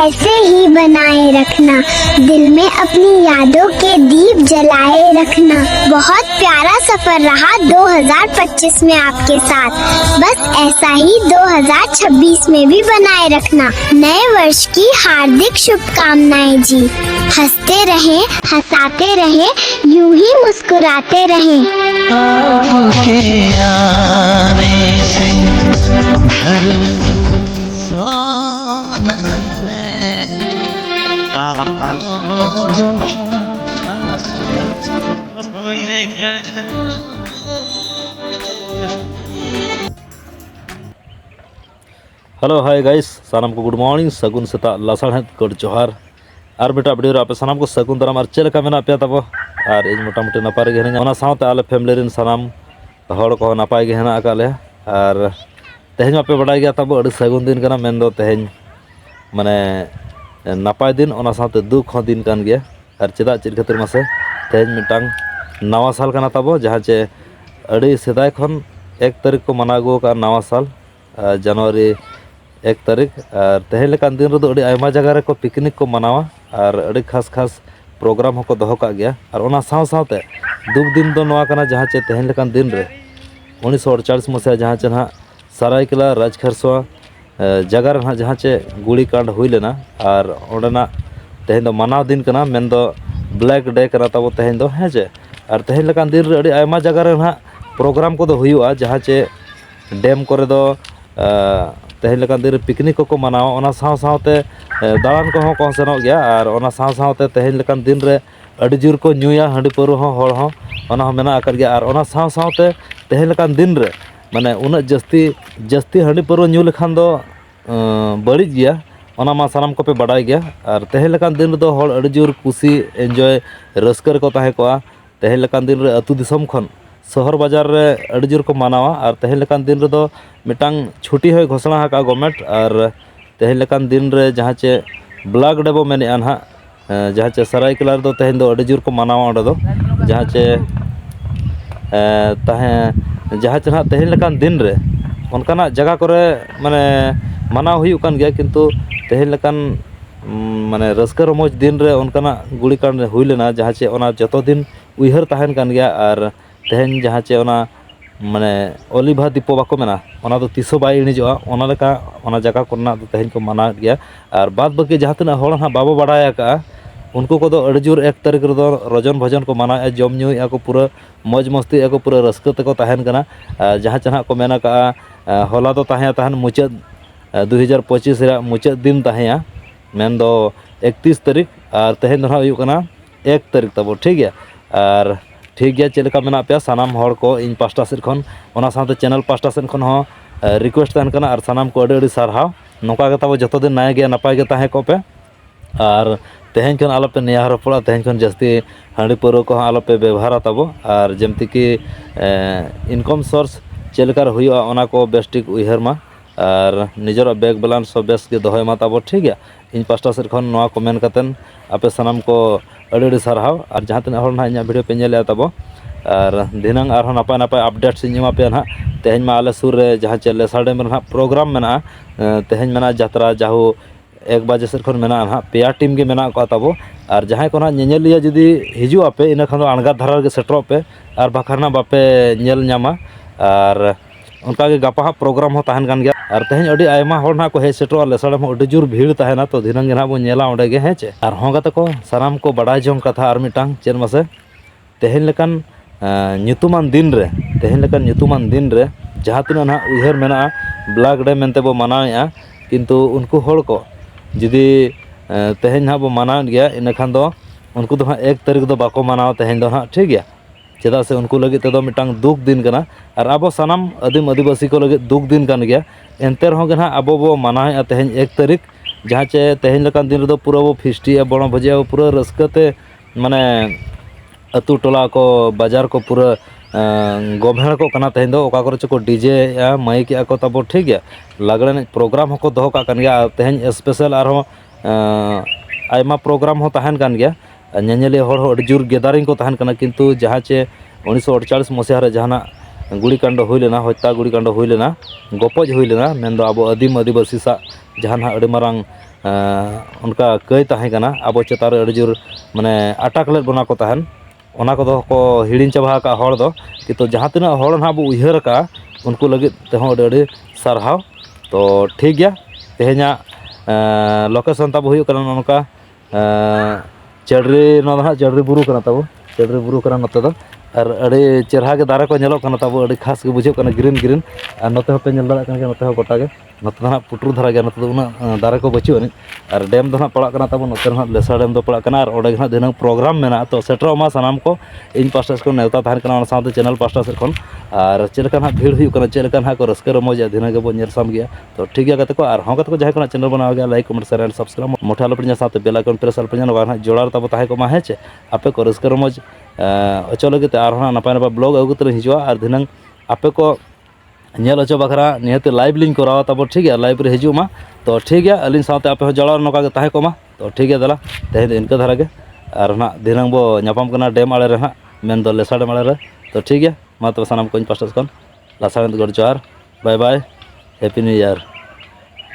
ऐसे ही बनाए रखना, दिल में अपनी यादों के दीप जलाए रखना। बहुत प्यारा सफर रहा 2025 में आपके साथ, बस ऐसा ही 2026 में भी बनाए रखना। नए वर्ष की हार्दिक शुभकामनाएं जी। हंसते रहें, हंसाते रहें, यूं ही मुस्कुराते रहें। आपके आने से घर सोना हेलो हाय गाइस, सानाम को गुड मॉर्निंग, सगुन सेता लासाड़हेद गुड जोहार। और बेटा वीडियो आप सानाम को सगुन दाराम और चेक का मेना पे तब और इन मोटामुटी नपाय गे हेना साथे आले फैमिली रेन सानाम हड़ को नपाय गे हेना आकाले। और तेहें आपे बड़ाय गया तब अड़ी सगुन दिन कना मेन दो तेहें माने नपाय दिन ओना साथे दुख हो दिन कान गया। और चेदा चेद खातिर मासे तेहें मिटांग नवा साल कना तब जहाँ चे अड़ी सेदाय खन 1 तारीख को मनागो का नवा साल जनवरी 1 तारीख। और तेहें लेकान दिन रदो अड़ी आयमा जगह रे को पिकनिक को मनावा और अड़ी खास खास प्रोग्राम होको दोहो का गया। और ओना साथे दुख दिन दो नवा कना जहाँ चे तेहें लेकान दिन रे 1948 मसीहा जहाँ चे ना सरायकेला राजखरसवा जगह रे जहाँ चे गुड़ी कांड हुई लेना। और ओंडेना तेहें दो मनाव दिन कना मेन दो ब्लैक डे कना तब तेहें दो हैं चे। और तेहें लेकान दिन रे अड़ी आयमा जगह रे ना प्रोग्राम को दो हुआ जहाँ चे डैम करे दो तेहें लेकान दिन पिकनिक को मनावा। ओना साथे दालान को सेनोग गया। और ओना साथे तेहें लेकान दिन रे अड़ी जोर को न्यूया हांडी पारो हड़ हो ओना हो मेना आकर गया। और ओना साथे तेहें लेकान दिन रे माने उना जस्ती हांडी पारो न्यू लेखान दो बड़ी गया ओना मा सानाम को पे बड़ाय गया। और तेहें लेकान दिन दो हड़ अड़ी जोर खुशी एंजॉय रस्कर को ताहे को तेहें लेकान दिन रे अतु दिसम खन शहर बाजार रे अड़ी जोर को मनावा। और तेहें लेकान दिन रे दो मिटांग छुट्टी हो घोषणा का गवर्नमेंट। और तेहें लेकान दिन रे जहाँ चे ब्लैक डे बो मेने ना जहाँ चे सरायकेला दो तेहें दो अड़ी जोर को मनावा ओंडे दो जहाँ चे जहाँ चे ना तेहें लेकान दिन रे उनकाना जगह करे माने मनाव हुयुग कान गया। किंतु तेहें लेकान माने रस्का रमोज दिन रे उनकाना गुड़ी कांड हुई लेना जहाँ चे ओना जतो दिन उइहर ताहेन कान गया। और तेहें जहाँ चे ओना माने ओलिभा दीपो बाको मेना ओना दो तीसो बाय इणिजोआ ओना लेका ओना जगह कोना दो तेहें को मना गया। और बाद बाकी जहाँ तना हड़ ना बाबो बड़ाय का उनको को दो अड़ी जोर 1 तारीख रे दो रजन भजन को मनाए जम न्यूया को पूरा मौज मस्ती को पूरा रस्का तको ताहेन कना। जहाँ चना को मेना का होला दो ताहेन मुचाद 2025 रे मुचाद दिन ताहेया मेन दो 31 तारीख। और तेहें दो हुयुग कना 1 तारीख तब ठीक गया। और ठीक गया चेलका मेना पे सानाम हड़ को इन पास्टा सेट खन ओना साथे चैनल पास्टा सेट खन हो रिक्वेस्ट तहन कना। और सानाम को अड़ी सारहाव नोका के तब जतो दिन नाय गया नपाय के ताहे को पे। और तेहें खन आलोपे नेहार पड़ा तेहें खन जस्ती हांडी पारो को आलोपे व्यवहार तब। और जमती कि इनकम सोर्स चेलकार हुआ ओना को बेस्टिक उइहर मा और निजर बैग बैलेंस सब बेस के दोहय मा तब ठीक गया। इन पास्टा सेट खन नोआ कमेंट कतन आपे सानाम को अड़ी सारहाव। और जहाँ तना हड़ ना इन वीडियो पे नेले तब और दिनांग और नपाय नपाय अपडेट्स इन पे ना तेहें मा आले सुर रे जहाँ चे लेसा डैम रे प्रोग्राम मेना तेहें मेना जात्रा जाहू 1 बजे सेट खन मेना ना पेया टीम के मेना को तब। और जहाँ को ना नेनेलिया जुदी हिजू आपे इन खान अणगार धारा के सेटरो पे और बाखरना बापे नेल न्यामा। और उनका के गपा प्रोग्राम हो ताहन कान गया। और तेहें अड़ी आयमा हड़ ना को हे सेटरो लेसाड़े में अड़ी जोर भीड़ ताहेना तो दिनांग ना बो नेला ओंडे गे हैं चे। और होगा तको सानाम को बड़ाय जोंग कथा और मिटांग चेन मासे तेहें लेकान ᱧᱩᱛᱩᱢᱟᱱ दिन रे तेहें लेकान ᱧᱩᱛᱩᱢᱟन दिन रे जहाँ तना ना उइहर मेना ब्लैक डे मेनते बो मनावेआ। किंतु उनको हड़ को जुदी तेहें ना बो मनाव गया इन खान दो उनको दो 1 तारीख दो बाको मनाव तेहें दो ना ठीक गया। चेदा से उनको लगे तो मिटांग दुख दिन कना। और अब सानाम आदिम आदिवासी को लगे दुख दिन कान गया। एनते रहो गे ना अब बो मनावेआ तेहें 1 तारीख जहाँ चे तेहें लेकान दिन रे पूरा बो फिस्टिया बड़ा भजिया पूरा रस्कते माने अतु टोला को बाजार को पूरा गोभेड़ को कना तेहें दो ओका करे को डीजे या माइक या को तब ठीक गया। लागड़े प्रोग्राम होको दोहो का कान गया। तेहें स्पेशल और आयमा प्रोग्राम हो ताहन कान गया। नेनेली हड़ हो अड़ी जोर गेदारिंग को ताहन कना। किंतु जहाँ चे 1948 मसीहा रे जहाना गुड़ी कांड हुई लेना हत्या गुड़ी कांड हुई लेना गपज हुई लेना मेन दो अब आदिम आदिवासी सा जहाना अड़ी मारांग उनका कई ताहें कना आबो चेतान रे अड़ी जोर माने अटैक लेद बोना को ताहन ओना को दो को हिड़िन चाबा का हड़ दो किंतु जहाँ तिना हड़ ना बो उयहर का उनको लगित तेहो अड़ी सारहाव तो ठीक गया तेहेኛ लोकेशन तब हुई कना नोका चेडरी ना चेडरी बुरु कना तब चेडरी बुरु कना नते दो और अड़ी चेहरा के दारे को नेलो कना तब अड़ी खास के बुझे कना ग्रीन ग्रीन और नते होपे नेल दाड़ा कना नते हो गोटा गे नते ना पुटुर धरा गया नते उना दारे को बचु अनि और डैम दो ना पड़ा कना तब नते ना लेसा डैम दो पड़ा कना और ओडे ना दिन प्रोग्राम मेना तो सेटरो मा सनाम को इन पास्टा को नेवता थान कना साथे चैनल पास्टा से खन और चेलका ना भीड़ हुई कना चेलका ना को रस्कर मजा दिन के बो नेर साम गया तो ठीक गया कते को और हों कते को जहां कना चैनल बना गया like comment share and subscribe मोठा लपड़िया साथे बेल आइकन प्रेस अलपड़िया नवा ना जोड़ार तब ताहे को मा हेचे आपे को रस्कर मज अचो लगे और ना नपाय नपाय ब्लॉग अगु तले हिजुआ और दिनंग आपे को नेल अचो बखरा निहते लाइव लिंक करावा तब ठीक है लाइव रे हिजु मा तो ठीक है अलिन साथे आपे हो जोड़ार नका ताहे को मा तो ठीक है दला तेहे इनका धरा के और ना दिनंग बो नापाम कना डैम आड़े रे ना मेन दो लेसा डैम आड़े रे तो ठीक है मा तो सानाम को पास्टा कन लासा गड़ जोहार bye bye happy new year.